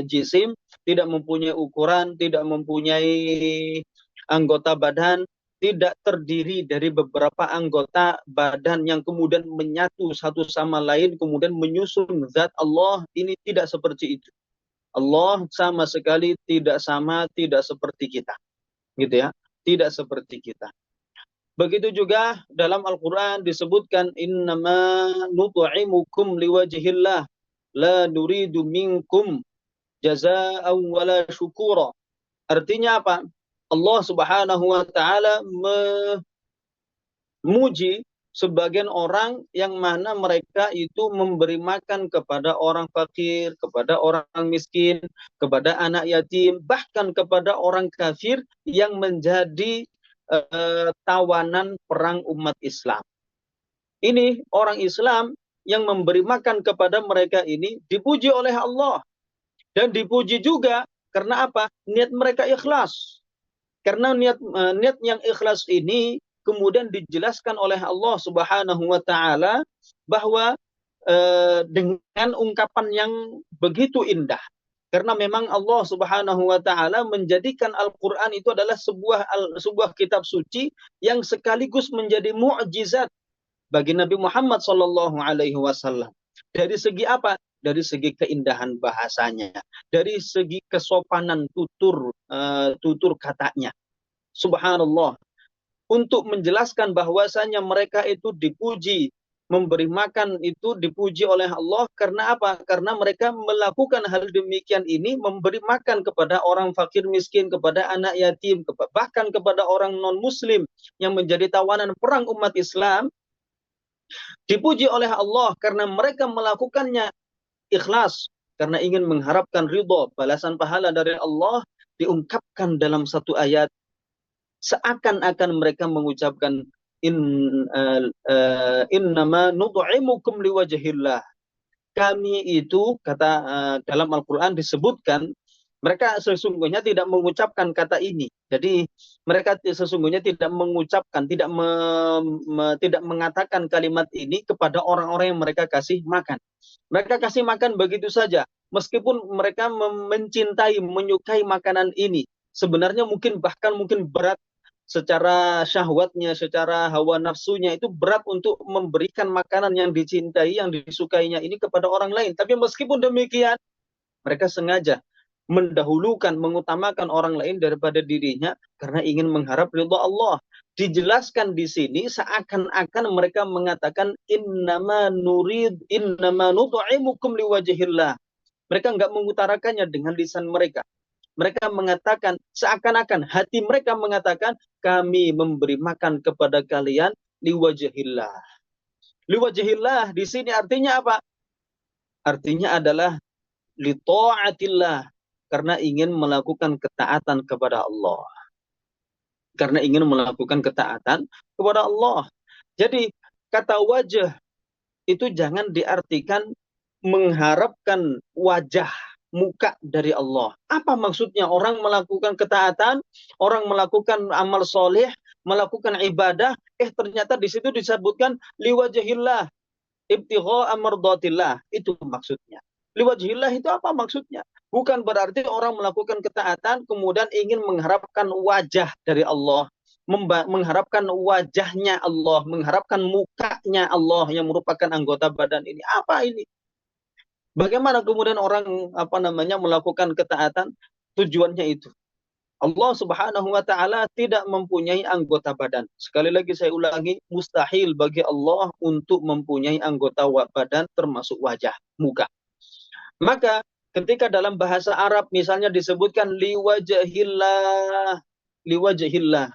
jisim, tidak mempunyai ukuran, tidak mempunyai anggota badan, tidak terdiri dari beberapa anggota badan yang kemudian menyatu satu sama lain, kemudian menyusun zat Allah. Ini tidak seperti itu. Allah sama sekali tidak sama, tidak seperti kita. Gitu ya. Tidak seperti kita. Begitu juga dalam Al-Quran disebutkan, innama nut'imukum liwajhillah la nuridu minkum jazaa'an wala syukura. Artinya apa? Allah Subhanahu wa taala memuji sebagian orang yang mana mereka itu memberi makan kepada orang fakir, kepada orang miskin, kepada anak yatim, bahkan kepada orang kafir yang menjadi tawanan perang umat Islam. Ini orang Islam yang memberi makan kepada mereka ini dipuji oleh Allah. Dan dipuji juga karena apa? Niat mereka ikhlas. Karena niat yang ikhlas ini kemudian dijelaskan oleh Allah Subhanahu wa taala bahwa dengan ungkapan yang begitu indah. Karena memang Allah Subhanahu wa taala menjadikan Al-Qur'an itu adalah sebuah kitab suci yang sekaligus menjadi mukjizat bagi Nabi Muhammad sallallahu alaihi wasallam. Dari segi apa? Dari segi keindahan bahasanya, dari segi kesopanan tutur katanya. Subhanallah. Untuk menjelaskan bahwasanya mereka itu dipuji, memberi makan itu dipuji oleh Allah karena apa? Karena mereka melakukan hal demikian ini, memberi makan kepada orang fakir miskin, kepada anak yatim, bahkan kepada orang non-muslim yang menjadi tawanan perang umat Islam. Dipuji oleh Allah karena mereka melakukannya ikhlas, karena ingin mengharapkan ridho, balasan pahala dari Allah, diungkapkan dalam satu ayat. Seakan-akan mereka mengucapkan innama nut'imukum liwajhillah. Kami itu kata dalam Al-Qur'an disebutkan mereka sesungguhnya tidak mengucapkan kata ini. Jadi mereka sesungguhnya tidak mengucapkan, tidak mengatakan kalimat ini kepada orang-orang yang mereka kasih makan. Mereka kasih makan begitu saja. Meskipun mereka mencintai, menyukai makanan ini, sebenarnya bahkan mungkin berat secara syahwatnya, secara hawa nafsunya, itu berat untuk memberikan makanan yang dicintai, yang disukainya ini kepada orang lain. Tapi meskipun demikian, mereka sengaja mendahulukan, mengutamakan orang lain daripada dirinya karena ingin mengharap ridha Allah. Dijelaskan di sini seakan-akan mereka mengatakan innama nut'imukum liwajhillah. Mereka enggak mengutarakannya dengan lisan mereka. Mereka mengatakan, seakan-akan hati mereka mengatakan, kami memberi makan kepada kalian liwajhillah. Liwajhillah di sini artinya apa? Artinya adalah li ta'atillah, karena ingin melakukan ketaatan kepada Allah. Karena ingin melakukan ketaatan kepada Allah. Jadi kata wajah itu jangan diartikan mengharapkan wajah, muka dari Allah. Apa maksudnya? Orang melakukan ketaatan, orang melakukan amal soleh, melakukan ibadah, ternyata di situ disebutkan liwajhillah, ibtigha mardatillah. Itu maksudnya. Liwajhillah itu apa maksudnya? Bukan berarti orang melakukan ketaatan kemudian ingin mengharapkan wajah dari Allah, mengharapkan wajahnya Allah, mengharapkan mukanya Allah yang merupakan anggota badan ini. Apa ini? Bagaimana kemudian orang melakukan ketaatan? Tujuannya itu. Allah Subhanahu wa taala tidak mempunyai anggota badan. Sekali lagi saya ulangi, mustahil bagi Allah untuk mempunyai anggota badan termasuk wajah, muka. Maka ketika dalam bahasa Arab misalnya disebutkan liwajhillah, liwajhillah,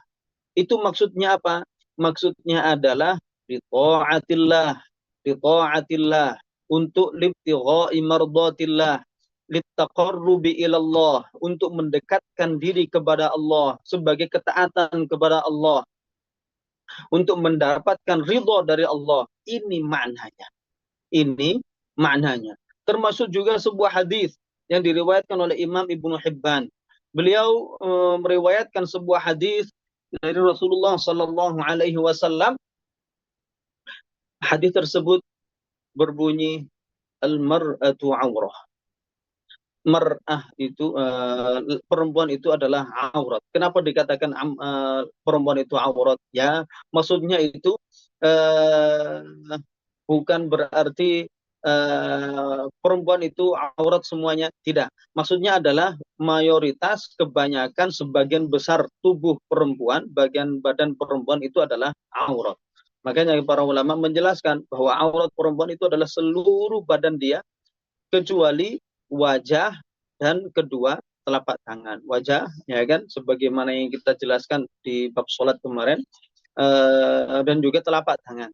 itu maksudnya apa? Maksudnya adalah litaatillah, litaatillah, untuk libtigha'i mardatillah, littaqarrubi ilallah, untuk mendekatkan diri kepada Allah, sebagai ketaatan kepada Allah, untuk mendapatkan ridha dari Allah. Ini maknanya. Ini maknanya. Termasuk juga sebuah hadis yang diriwayatkan oleh Imam Ibnu Hibban. Beliau meriwayatkan sebuah hadis dari Rasulullah Sallallahu Alaihi Wasallam. Hadis tersebut berbunyi, al-mar'atu aurah. Mar'ah itu perempuan itu adalah aurat. Kenapa dikatakan perempuan itu aurat? Ya, maksudnya itu bukan berarti perempuan itu aurat semuanya, tidak. Maksudnya adalah mayoritas, kebanyakan, sebagian besar tubuh perempuan, bagian badan perempuan itu adalah aurat. Makanya para ulama menjelaskan bahwa aurat perempuan itu adalah seluruh badan dia, kecuali wajah dan kedua telapak tangan. Wajah, ya kan, sebagaimana yang kita jelaskan di bab sholat kemarin, dan juga telapak tangan.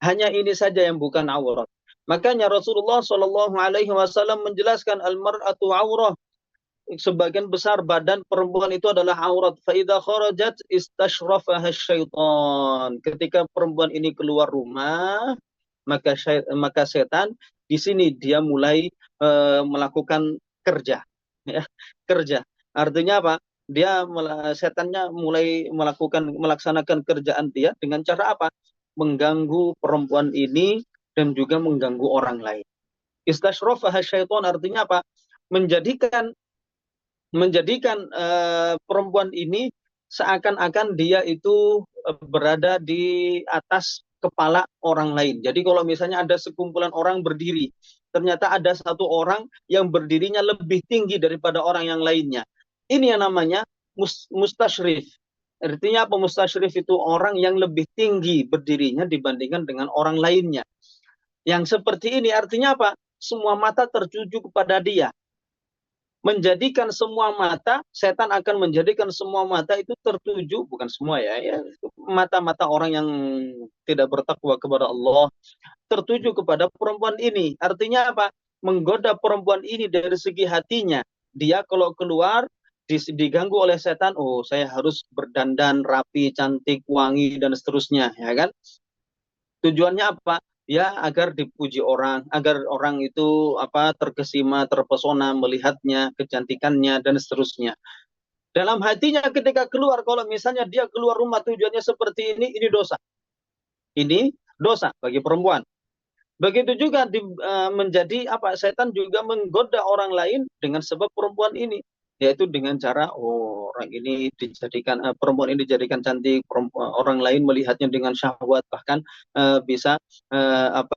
Hanya ini saja yang bukan aurat. Makanya Rasulullah Shallallahu Alaihi Wasallam menjelaskan al-mar'atu aurah, sebagian besar badan perempuan itu adalah aurat. Faida kharajat istashrafaha syaitan. Ketika perempuan ini keluar rumah, maka setan di sini dia mulai melakukan kerja, ya, kerja. Artinya apa? Setannya mulai melaksanakan kerjaan dia dengan cara apa? Mengganggu perempuan ini dan juga mengganggu orang lain. Istashrafaha syaitan artinya apa? Menjadikan perempuan ini seakan-akan dia itu berada di atas kepala orang lain. Jadi kalau misalnya ada sekumpulan orang berdiri, ternyata ada satu orang yang berdirinya lebih tinggi daripada orang yang lainnya. Ini yang namanya mustasyrif. Artinya apa? Mustasyrif itu orang yang lebih tinggi berdirinya dibandingkan dengan orang lainnya. Yang seperti ini artinya apa? Semua mata tertuju kepada dia. Menjadikan semua mata, setan akan menjadikan semua mata itu tertuju, bukan semua ya, mata-mata orang yang tidak bertakwa kepada Allah, tertuju kepada perempuan ini. Artinya apa? Menggoda perempuan ini dari segi hatinya. Dia kalau keluar, diganggu oleh setan, oh saya harus berdandan rapi, cantik, wangi, dan seterusnya, ya kan? Tujuannya apa? Ya agar dipuji orang, agar orang itu terkesima, terpesona melihatnya, kecantikannya, dan seterusnya. Dalam hatinya ketika keluar, kalau misalnya dia keluar rumah tujuannya seperti ini dosa. Ini dosa bagi perempuan. Begitu juga menjadi setan juga menggoda orang lain dengan sebab perempuan ini, yaitu dengan cara orang ini dijadikan, perempuan ini dijadikan cantik, orang lain melihatnya dengan syahwat, bahkan bisa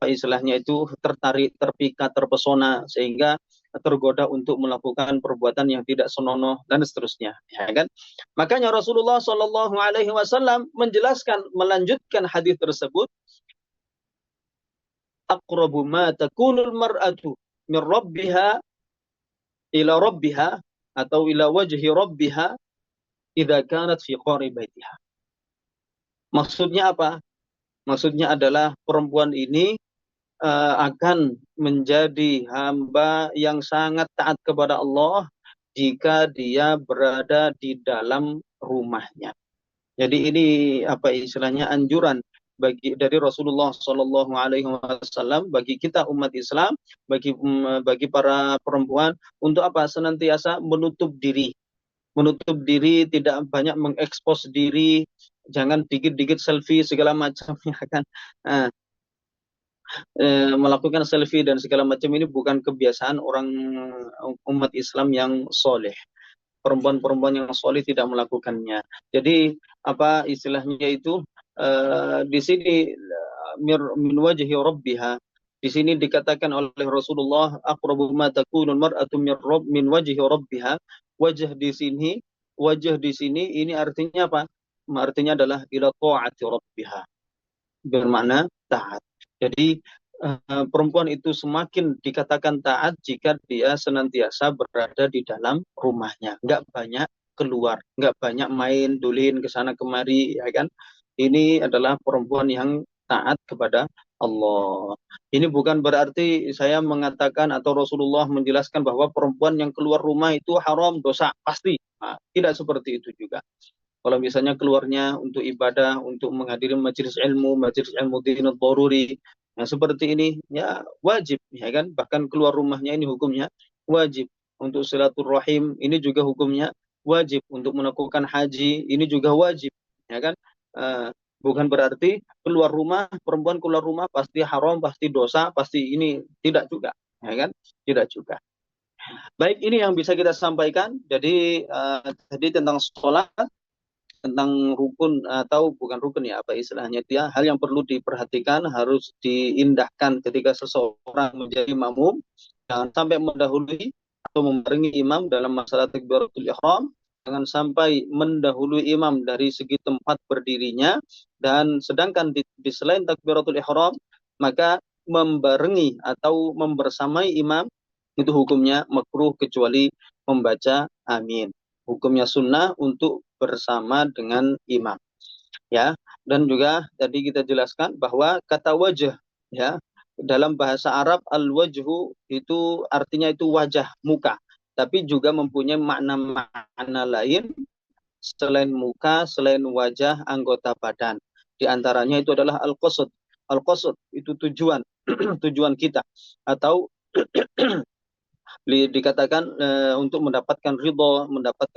istilahnya itu tertarik, terpikat, terpesona, sehingga tergoda untuk melakukan perbuatan yang tidak senonoh dan seterusnya, ya kan? Makanya Rasulullah Shallallahu Alaihi Wasallam menjelaskan, melanjutkan hadis tersebut, aqrabu ma takunul mar'atu min rabbiha ila rabbiha atau ila wajhi rabbiha idza kanat fi qari baitiha. Maksudnya apa? Maksudnya adalah perempuan ini akan menjadi hamba yang sangat taat kepada Allah jika dia berada di dalam rumahnya. Jadi ini istilahnya anjuran dari Rasulullah Shallallahu Alaihi Wasallam bagi kita umat Islam, bagi para perempuan untuk senantiasa menutup diri, tidak banyak mengekspos diri, jangan dikit-dikit selfie segala macam, ya kan? Melakukan selfie dan segala macam ini bukan kebiasaan orang umat Islam yang soleh. perempuan-perempuan yang soleh tidak melakukannya. Jadi apa istilahnya itu di sini min wajhi rabbiha. Di sini dikatakan oleh Rasulullah, aqrabu ma takunul mar'atu min wajhi rabbiha. Wajah di sini, wajah di sini ini artinya apa? Artinya adalah ila ta'ati rabbiha. Bermakna taat. Jadi perempuan itu semakin dikatakan taat jika dia senantiasa berada di dalam rumahnya, nggak banyak keluar, nggak banyak main dulin ke sana kemari, ya kan? Ini adalah perempuan yang taat kepada Allah. Ini bukan berarti saya mengatakan atau Rasulullah menjelaskan bahwa perempuan yang keluar rumah itu haram, dosa, pasti. Nah, tidak seperti itu juga. Kalau misalnya keluarnya untuk ibadah, untuk menghadiri majelis ilmu dinul daruri, nah seperti ini ya wajib, ya kan? Bahkan keluar rumahnya ini hukumnya wajib. Untuk silaturahim ini juga hukumnya wajib. Untuk melakukan haji ini juga wajib, ya kan? Eh, bukan berarti keluar rumah, perempuan keluar rumah pasti haram, pasti dosa, pasti ini tidak juga, ya kan? Tidak juga. Baik, ini yang bisa kita sampaikan. Jadi tentang sholat, tentang rukun atau bukan rukun ya, apa istilahnya itu ya, hal yang perlu diperhatikan, harus diindahkan ketika seseorang menjadi makmum. Jangan sampai mendahului atau membarengi imam dalam masalah takbiratul ihram, jangan sampai mendahului imam dari segi tempat berdirinya, dan sedangkan di selain takbiratul ihram maka membarengi atau membersamai imam itu hukumnya makruh kecuali membaca amin. Hukumnya sunnah untuk bersama dengan imam, ya. Dan juga tadi kita jelaskan bahwa kata wajah, ya, dalam bahasa Arab al-wajhu itu artinya itu wajah, muka, tapi juga mempunyai makna-makna lain selain muka, selain wajah, anggota badan. Di antaranya itu adalah al-qasd. Al-qasd itu tujuan tujuan kita, atau dikatakan untuk mendapatkan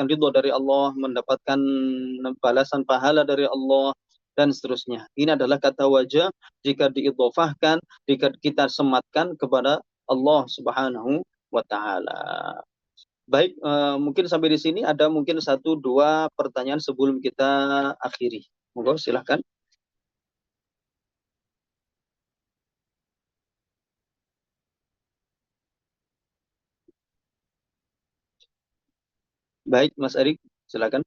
ridho dari Allah, mendapatkan balasan pahala dari Allah, dan seterusnya. Ini adalah kata wajah jika diidhofahkan, jika kita sematkan kepada Allah Subhanahu wa taala. Baik, mungkin sampai di sini ada mungkin satu dua pertanyaan sebelum kita akhiri. Monggo silahkan. Baik, Mas Erik, silakan.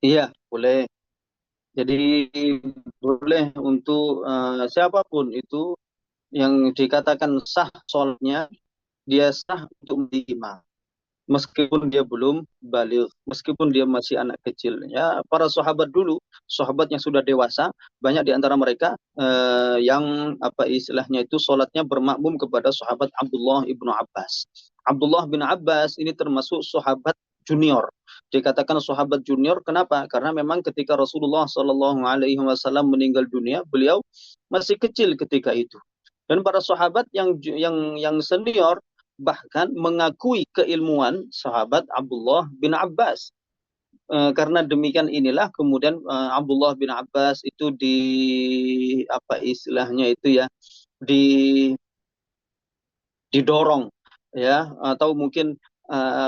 Iya, boleh. Jadi boleh untuk siapapun itu yang dikatakan sah sholatnya, dia sah untuk menjadi imam. Meskipun dia belum balik, meskipun dia masih anak kecil. Ya, para sahabat dulu, sahabat yang sudah dewasa, banyak di antara mereka yang apa istilahnya itu sholatnya bermakmum kepada sahabat Abdullah ibnu Abbas. Abdullah bin Abbas ini termasuk sahabat junior. Dikatakan sahabat junior, kenapa? Karena memang ketika Rasulullah Shallallahu Alaihi Wasallam meninggal dunia, beliau masih kecil ketika itu. Dan para sahabat yang senior bahkan mengakui keilmuan sahabat Abdullah bin Abbas. Karena demikian inilah kemudian Abdullah bin Abbas itu apa istilahnya itu ya, di didorong, ya, atau mungkin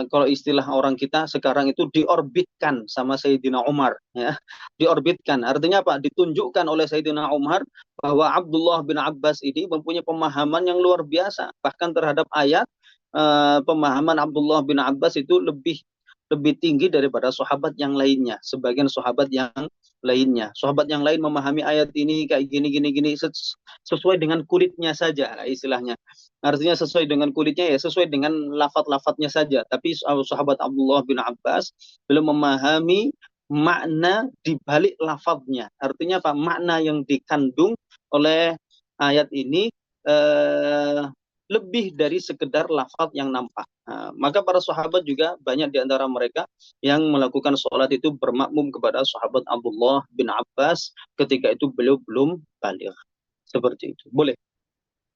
kalau istilah orang kita sekarang itu diorbitkan sama Sayyidina Umar, ya. Diorbitkan artinya apa? Ditunjukkan oleh Sayyidina Umar bahwa Abdullah bin Abbas ini mempunyai pemahaman yang luar biasa, bahkan terhadap ayat. Pemahaman Abdullah bin Abbas itu lebih lebih tinggi daripada sahabat yang lainnya, sebagian sahabat yang lainnya. Sahabat yang lain memahami ayat ini kayak gini gini gini sesuai dengan kulitnya saja istilahnya. Artinya sesuai dengan kulitnya ya sesuai dengan lafaz-lafaznya saja. Tapi sahabat Abdullah bin Abbas belum memahami makna di balik lafaznya. Artinya apa? Makna yang dikandung oleh ayat ini lebih dari sekedar lafaz yang nampak. Nah, maka para sahabat juga banyak di antara mereka yang melakukan sholat itu bermakmum kepada sahabat Abdullah bin Abbas ketika itu beliau belum balik. Seperti itu. Boleh.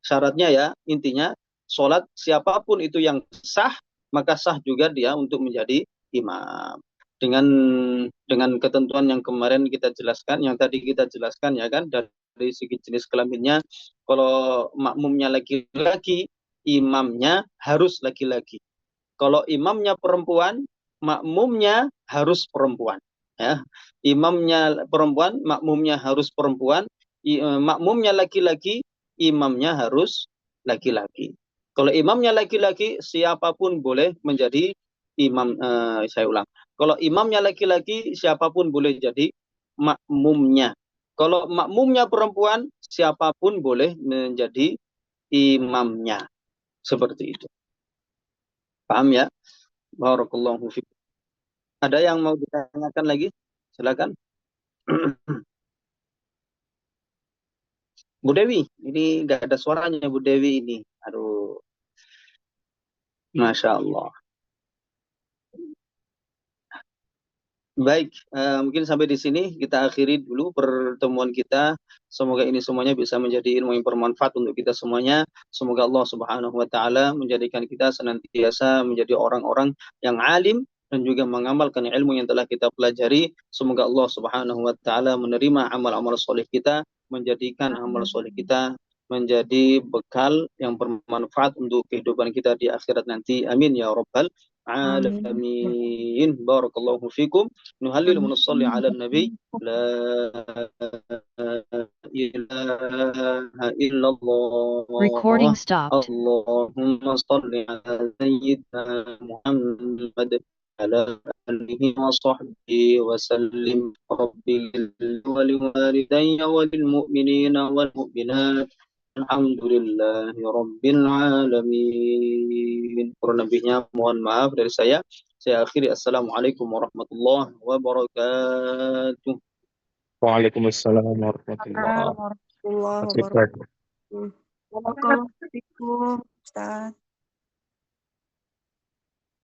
Syaratnya ya, intinya sholat siapapun itu yang sah, maka sah juga dia untuk menjadi imam. dengan ketentuan yang kemarin kita jelaskan, yang tadi kita jelaskan ya kan, dari segi jenis kelaminnya, kalau makmumnya laki-laki, imamnya harus laki-laki. Kalau imamnya perempuan, makmumnya harus perempuan. Ya, imamnya perempuan, makmumnya harus perempuan. Makmumnya laki-laki, imamnya harus laki-laki. Kalau imamnya laki-laki, siapapun boleh menjadi imam. Saya ulang. Kalau imamnya laki-laki, siapapun boleh jadi makmumnya. Kalau makmumnya perempuan, siapapun boleh menjadi imamnya. Seperti itu. Paham ya? Barakallahu fiik. Ada yang mau ditanyakan lagi? Silakan. Bu Dewi, ini nggak ada suaranya Bu Dewi ini. Aduh, Masya Allah. Baik, mungkin sampai di sini kita akhiri dulu pertemuan kita. Semoga ini semuanya bisa menjadi ilmu yang bermanfaat untuk kita semuanya. Semoga Allah Subhanahu wa taala menjadikan kita senantiasa menjadi orang-orang yang alim dan juga mengamalkan ilmu yang telah kita pelajari. Semoga Allah Subhanahu wa taala menerima amal-amal soleh kita, menjadikan amal soleh kita menjadi bekal yang bermanfaat untuk kehidupan kita di akhirat nanti. Amin ya rabbal Amin. alamin. Barakallahu fikum. نهلل ونصلي على النبي لا إله إلا Recording الله. stopped. اللهم صل على سيدنا محمد على آله وصحبه وسلم. رب ولوالدي وللمؤمنين والمؤمنات الحمد لله رب العالمين. Kurang lebihnya mohon maaf dari saya. Saya akhiri. Assalamualaikum warahmatullahi wabarakatuh. Waalaikumsalam warahmatullahi Assalamualaikum warahmatullahi wabarakatuh. wabarakatuh. Waalaikumsalam, Ustaz.